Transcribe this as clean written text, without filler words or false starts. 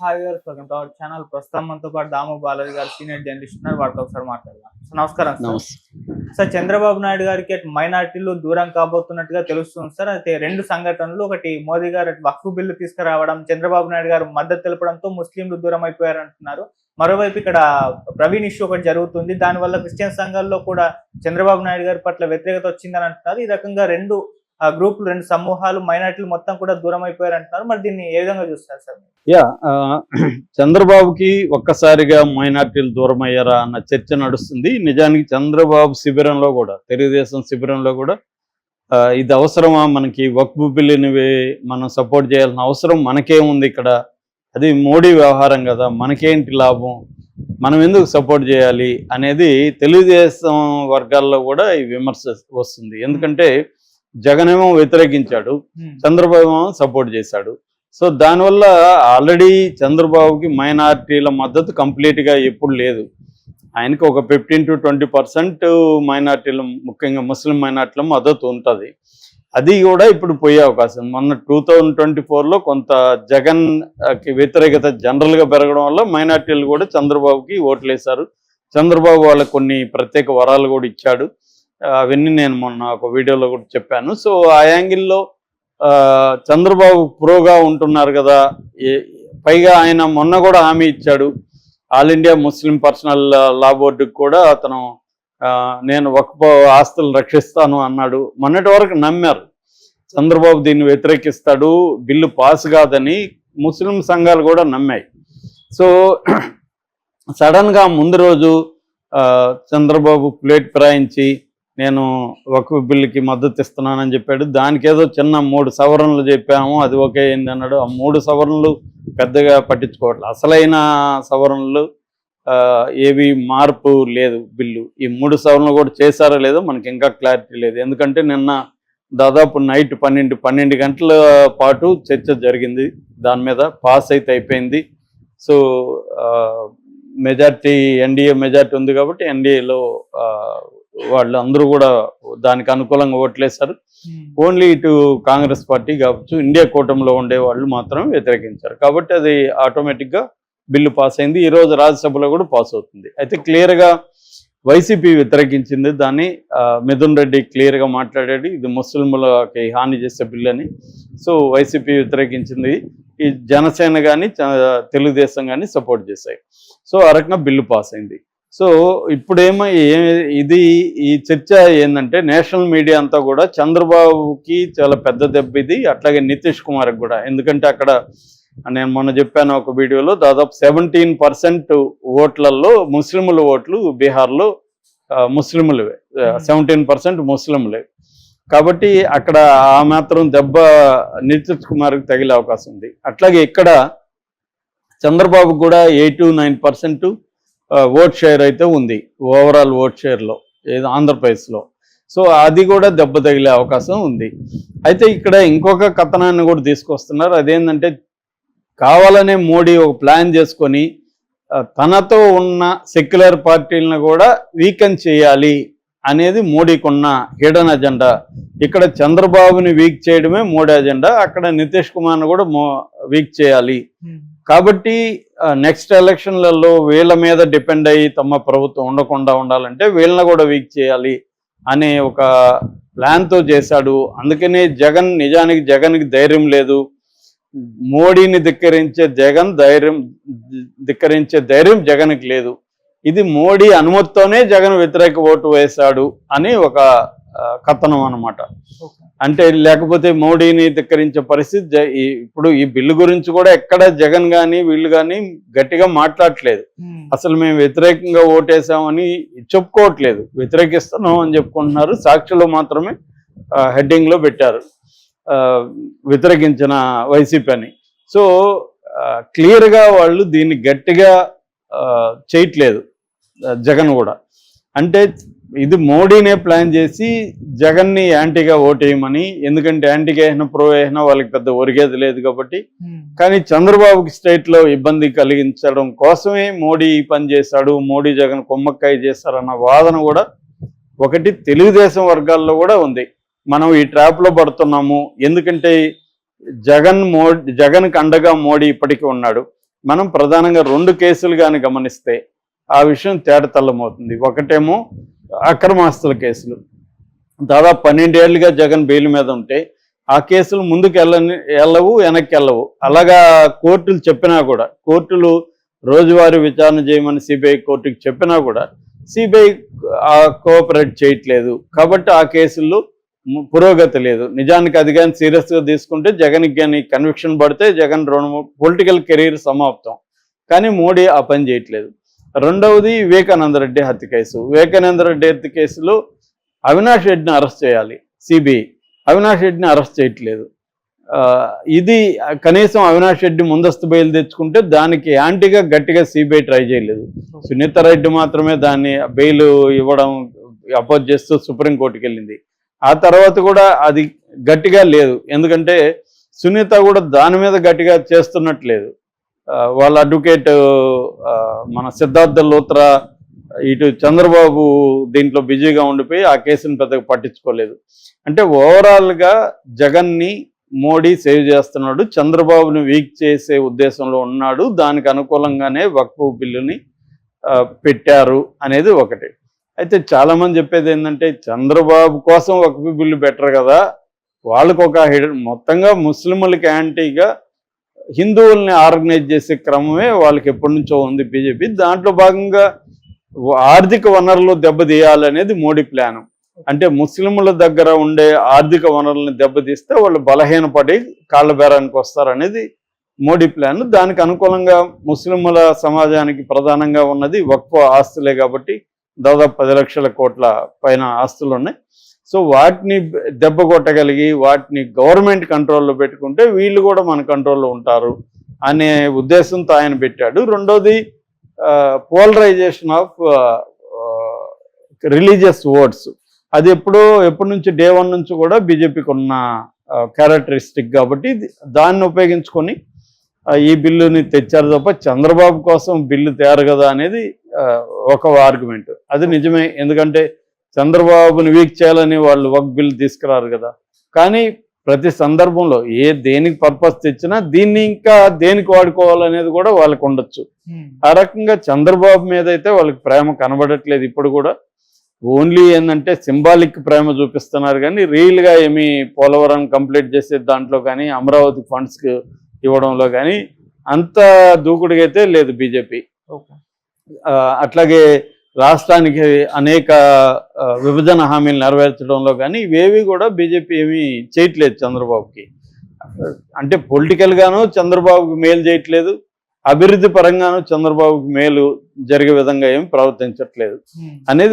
Hi గారు, welcome to our channel. ప్రస్తుతం మనతో పాటు దాము బాలాజీ గారు సీనియర్ జర్నలిస్ట్ ఉన్నారు. వారితో ఒకసారి మాట్లాడదాం. నమస్కారం సార్. చంద్రబాబు నాయుడు గారికి మైనార్టీలు దూరం కాబోతున్నట్టుగా తెలుస్తుంది సార్. అయితే రెండు సంఘటనలు, ఒకటి మోదీ గారు వక్ఫ్ బిల్లు తీసుకురావడం, చంద్రబాబు నాయుడు గారు మద్దతు తెలపడంతో ముస్లింలు దూరం అయిపోయారు అంటున్నారు. మరోవైపు ఇక్కడ ప్రవీణ్ ఇష్యూ ఒకటి జరుగుతుంది. దానివల్ల క్రిస్టియన్ సంఘాల్లో కూడా చంద్రబాబు నాయుడు గారి పట్ల వ్యతిరేకత వచ్చిందని అంటున్నారు. ఈ రకంగా రెండు గ్రూపులు, రెండు సమూహాలు, మైనార్టీలు మొత్తం కూడా దూరం అయిపోయారు అంటున్నారు. మరి దీన్ని ఏ విధంగా చూస్తారు సార్? చంద్రబాబుకి ఒక్కసారిగా మైనార్టీలు దూరం అయ్యారా అన్న చర్చ నడుస్తుంది. నిజానికి చంద్రబాబు శిబిరంలో కూడా, తెలుగుదేశం శిబిరంలో కూడా ఇది అవసరమా, మనకి వక్ఫ్ బిల్లుని మనం సపోర్ట్ చేయాల్సిన అవసరం మనకేముంది, ఇక్కడ అది మోడీ వ్యవహారం కదా, మనకేంటి లాభం, మనం ఎందుకు సపోర్ట్ చేయాలి అనేది తెలుగుదేశం వర్గాల్లో కూడా ఈ విమర్శ వస్తుంది. ఎందుకంటే జగన్ ఏమో వ్యతిరేకించాడు, చంద్రబాబు ఏమో సపోర్ట్ చేశాడు. సో దానివల్ల ఆల్రెడీ చంద్రబాబుకి మైనార్టీల మద్దతు కంప్లీట్గా ఎప్పుడు లేదు. ఆయనకి ఒక 15 to 20% మైనార్టీలు, ముఖ్యంగా ముస్లిం మైనార్టీల మద్దతు ఉంటుంది. అది కూడా ఇప్పుడు పోయే అవకాశం. మొన్న 2024లో కొంత జగన్కి వ్యతిరేకత జనరల్గా పెరగడం వల్ల మైనార్టీలు కూడా చంద్రబాబుకి ఓట్లేశారు. చంద్రబాబు వాళ్ళకి కొన్ని ప్రత్యేక వరాలు కూడా ఇచ్చాడు. అవన్నీ నేను మొన్న ఒక వీడియోలో కూడా చెప్పాను. సో ఆ యాంగిల్లో చంద్రబాబు ప్రోగా ఉంటున్నారు కదా. పైగా ఆయన మొన్న కూడా హామీ ఇచ్చాడు, ఆల్ ఇండియా ముస్లిం పర్సనల్ లా బోర్డుకి కూడా అతను నేను వక్ఫ్ ఆస్తులు రక్షిస్తాను అన్నాడు. మొన్నటి వరకు నమ్మారు చంద్రబాబు దీన్ని వ్యతిరేకిస్తాడు, బిల్లు పాస్ కాదని ముస్లిం సంఘాలు కూడా నమ్మాయి. సో సడన్గా ముందు రోజు చంద్రబాబు ప్లేట్ ఫిరాయించి నేను వక్ఫ్ బిల్లుకి మద్దతు ఇస్తున్నానని చెప్పాడు. దానికేదో చిన్న 3 సవరణలు చెప్పాము, అది ఓకే అయింది అన్నాడు. ఆ 3 సవరణలు పెద్దగా పట్టించుకోవట్లేదు. అసలైన సవరణలు ఏవి మార్పు లేదు బిల్లు. ఈ 3 సవరణలు కూడా చేశారో లేదో మనకి ఇంకా క్లారిటీ లేదు. ఎందుకంటే నిన్న దాదాపు నైట్ 12 గంటల పాటు చర్చ జరిగింది దాని మీద. పాస్ అయితే అయిపోయింది. సో మెజార్టీ, ఎన్డీఏ మెజార్టీ ఉంది కాబట్టి ఎన్డీఏలో వాళ్ళు అందరూ కూడా దానికి అనుకూలంగా ఓట్లేశారు. ఓన్లీ ఇటు కాంగ్రెస్ పార్టీ కావచ్చు, ఇండియా కూటమిలో ఉండే వాళ్ళు మాత్రం వ్యతిరేకించారు. కాబట్టి అది ఆటోమేటిక్గా బిల్లు పాస్ అయింది. ఈరోజు రాజ్యసభలో కూడా పాస్ అవుతుంది. అయితే క్లియర్గా వైసీపీ వ్యతిరేకించింది దాన్ని. మిథున్ రెడ్డి క్లియర్గా మాట్లాడాడు, ఇది ముస్లింలకి హాని చేసే బిల్లు అని. సో వైసీపీ వ్యతిరేకించింది. ఈ జనసేన కానీ తెలుగుదేశం కానీ సపోర్ట్ చేశాయి. సో ఆ రకంగా బిల్లు పాస్ అయింది. సో ఇప్పుడేమో ఈ చర్చ ఏంటంటే నేషనల్ మీడియా అంతా కూడా చంద్రబాబుకి చాలా పెద్ద దెబ్బ ఇది, అట్లాగే నితీష్ కుమార్కి కూడా. ఎందుకంటే అక్కడ నేను మొన్న చెప్పాను ఒక వీడియోలో, దాదాపు 17% ఓట్లలో ముస్లింల ఓట్లు బీహార్లో ముస్లింలవే, 17% ముస్లింలే. కాబట్టి అక్కడ ఆ మాత్రం దెబ్బ నితీష్ కుమార్కి తగిలే అవకాశం ఉంది. అట్లాగే ఇక్కడ చంద్రబాబు కూడా 8 to 9% ఓట్ షేర్ అయితే ఉంది ఓవరాల్ ఓట్ షేర్లో, ఏదో ఆంధ్రప్రదేశ్లో. సో అది కూడా దెబ్బ తగిలే అవకాశం ఉంది. అయితే ఇక్కడ ఇంకొక కథనాన్ని కూడా తీసుకొస్తున్నారు. అదేంటంటే కావాలనే మోడీ ఒక ప్లాన్ చేసుకొని తనతో ఉన్న సెక్యులర్ పార్టీలను కూడా వీకెన్ చేయాలి అనేది మోడీకి ఉన్న హిడెన్ అజెండా. ఇక్కడ చంద్రబాబుని వీక్ చేయడమే మోడీ అజెండా, అక్కడ నితీష్ కుమార్ని కూడా వీక్ చేయాలి. కాబట్టి నెక్స్ట్ ఎలక్షన్లలో వీళ్ళ మీద డిపెండ్ అయ్యి తమ ప్రభుత్వం ఉండకుండా ఉండాలంటే వీళ్ళని కూడా వీక్ చేయాలి అనే ఒక ప్లాన్తో చేశాడు. అందుకనే నిజానికి జగన్కి ధైర్యం లేదు. మోడీని ధిక్కరించే ధైర్యం జగన్కి లేదు. ఇది మోడీ అనుమతితోనే జగన్ వ్యతిరేక ఓటు వేశాడు అని ఒక కథనం అన్నమాట. అంటే లేకపోతే మోడీని ధిక్కరించే పరిస్థితి. ఇప్పుడు ఈ బిల్లు గురించి కూడా ఎక్కడ జగన్ కానీ వీళ్ళు కానీ గట్టిగా మాట్లాడట్లేదు. అసలు మేము వ్యతిరేకంగా ఓటేసామని చెప్పుకోవట్లేదు, వ్యతిరేకిస్తున్నాం అని చెప్పుకుంటున్నారు. సాక్షిలో మాత్రమే హెడ్డింగ్లో పెట్టారు వ్యతిరేకించిన వైసీపీ అని. సో క్లియర్గా వాళ్ళు దీన్ని గట్టిగా చేయట్లేదు జగన్ కూడా. అంటే ఇది మోడీనే ప్లాన్ చేసి జగన్ని యాంటీగా ఓటేయమని. ఎందుకంటే యాంటీగా వేసినా ప్రో వేసినా వాళ్ళకి పెద్ద ఒరిగేది లేదు కాబట్టి. కానీ చంద్రబాబుకి స్టేట్లో ఇబ్బంది కలిగించడం కోసమే మోడీ ఈ పని చేశాడు, మోడీ జగన్ కొమ్మక్కాయ చేశారన్న వాదన కూడా ఒకటి తెలుగుదేశం వర్గాల్లో కూడా ఉంది. మనం ఈ ట్రాప్లో పడుతున్నాము. ఎందుకంటే జగన్కి అండగా మోడీ ఇప్పటికీ ఉన్నాడు. మనం ప్రధానంగా 2 కేసులు కానీ గమనిస్తే ఆ విషయం తేటతల్లమవుతుంది. ఒకటేమో అక్రమాస్తుల కేసులు. దాదాపు 12 ఏళ్లుగా జగన్ బెయిల్ మీద ఉంటే ఆ కేసులు ముందుకు వెళ్ళవు, వెనక్కి వెళ్ళవు. అలాగా కోర్టులు చెప్పినా కూడా, కోర్టులు రోజువారీ విచారణ చేయమని సిబిఐ కోర్టుకి చెప్పినా కూడా సిబిఐ కోఆపరేట్ చేయట్లేదు. కాబట్టి ఆ కేసుల్లో పురోగతి లేదు. నిజానికి అది కానీ సీరియస్గా తీసుకుంటే జగన్కి కానీ కన్విక్షన్ పడితే జగన్ పొలిటికల్ కెరీర్ సమాప్తం. కానీ మోడీ ఆ పని చేయట్లేదు. రెండవది వివేకానంద రెడ్డి హత్య కేసు. వివేకానంద రెడ్డి హత్య కేసులో అవినాష్ రెడ్డిని అరెస్ట్ చేయాలి సిబిఐ. అవినాష్ రెడ్డిని అరెస్ట్ చేయట్లేదు. ఇది కనీసం అవినాష్ రెడ్డి ముందస్తు బెయిల్ తెచ్చుకుంటే దానికి యాంటీగా గట్టిగా సిబిఐ ట్రై చేయలేదు. సునీత రెడ్డి మాత్రమే దాన్ని బెయిల్ ఇవ్వడం అపోజ్ చేస్తూ సుప్రీంకోర్టుకి వెళ్ళింది. ఆ తర్వాత కూడా అది గట్టిగా లేదు. ఎందుకంటే సునీత కూడా దాని మీద గట్టిగా చేస్తున్నట్లేదు. వాళ్ళ అడ్వకేట్ మన సిద్ధార్థ లోత్రా ఇటు చంద్రబాబు దీంట్లో బిజీగా ఉండిపోయి ఆ కేసును పెద్దగా పట్టించుకోలేదు. అంటే ఓవరాల్గా జగన్ని మోడీ సేవ్ చేస్తున్నాడు, చంద్రబాబుని వీక్ చేసే ఉద్దేశంలో ఉన్నాడు. దానికి అనుకూలంగానే వక్ఫ్ బిల్లుని పెట్టారు అనేది ఒకటి. అయితే చాలామంది చెప్పేది ఏంటంటే చంద్రబాబు కోసం వక్ఫ్ బిల్లు బెటర్ కదా, వాళ్ళకు ఒక మొత్తంగా ముస్లింలకి యాంటీగా హిందువుల్ని ఆర్గనైజ్ చేసే క్రమమే వాళ్ళకి ఎప్పటి నుంచో ఉంది బీజేపీ. దాంట్లో భాగంగా ఆర్థిక వనరులు దెబ్బతీయాలనేది మోడీ ప్లాను. అంటే ముస్లింల దగ్గర ఉండే ఆర్థిక వనరులను దెబ్బతీస్తే వాళ్ళు బలహీనపడి కాళ్ళ బేరానికి వస్తారనేది మోడీ ప్లాన్. దానికి అనుకూలంగా ముస్లింల సమాజానికి ప్రధానంగా ఉన్నది వక్ఫ్ ఆస్తులే కాబట్టి దాదాపు 10 లక్షల కోట్ల పైన ఆస్తులు ఉన్నాయి. సో వాటిని దెబ్బ కొట్టగలిగి వాటిని గవర్నమెంట్ కంట్రోల్లో పెట్టుకుంటే వీళ్ళు కూడా మన కంట్రోల్లో ఉంటారు అనే ఉద్దేశంతో ఆయన పెట్టాడు. రెండోది పోలరైజేషన్ ఆఫ్ రిలీజియస్ ఓట్స్. అది ఎప్పటి నుంచి డే 1 నుంచి కూడా బీజేపీకి ఉన్న క్యారెక్టరిస్టిక్ కాబట్టి దాన్ని ఉపయోగించుకొని ఈ బిల్లుని తెచ్చారు తప్ప చంద్రబాబు కోసం బిల్లు తయారు కదా అనేది ఒక ఆర్గ్యుమెంట్. అది నిజమే, ఎందుకంటే చంద్రబాబుని వీక్ చేయాలని వాళ్ళు ఒక బిల్లు తీసుకురారు కదా. కానీ ప్రతి సందర్భంలో దేనికి పర్పస్ తెచ్చినా దీన్ని ఇంకా దేనికి వాడుకోవాలనేది కూడా వాళ్ళకు ఉండొచ్చు. ఆ రకంగా చంద్రబాబు మీద అయితే వాళ్ళకి ప్రేమ కనబడట్లేదు ఇప్పుడు కూడా. ఓన్లీ ఏంటంటే సింబాలిక్ ప్రేమ చూపిస్తున్నారు కానీ రియల్గా ఏమీ పోలవరం కంప్లీట్ చేసే దాంట్లో కానీ అమరావతి ఫండ్స్కి ఇవ్వడంలో కానీ అంత దూకుడుగా అయితే లేదు బీజేపీ. అట్లాగే రాష్ట్రానికి అనేక విభజన హామీలు నెరవేర్చడంలో కానీ ఇవేవి కూడా బీజేపీ ఏమీ చేయట్లేదు చంద్రబాబుకి. అంటే పొలిటికల్గాను చంద్రబాబుకి మేలు చేయట్లేదు, అభివృద్ధి పరంగాను చంద్రబాబుకి మేలు జరిగే విధంగా ఏమి ప్రవర్తించట్లేదు అనేది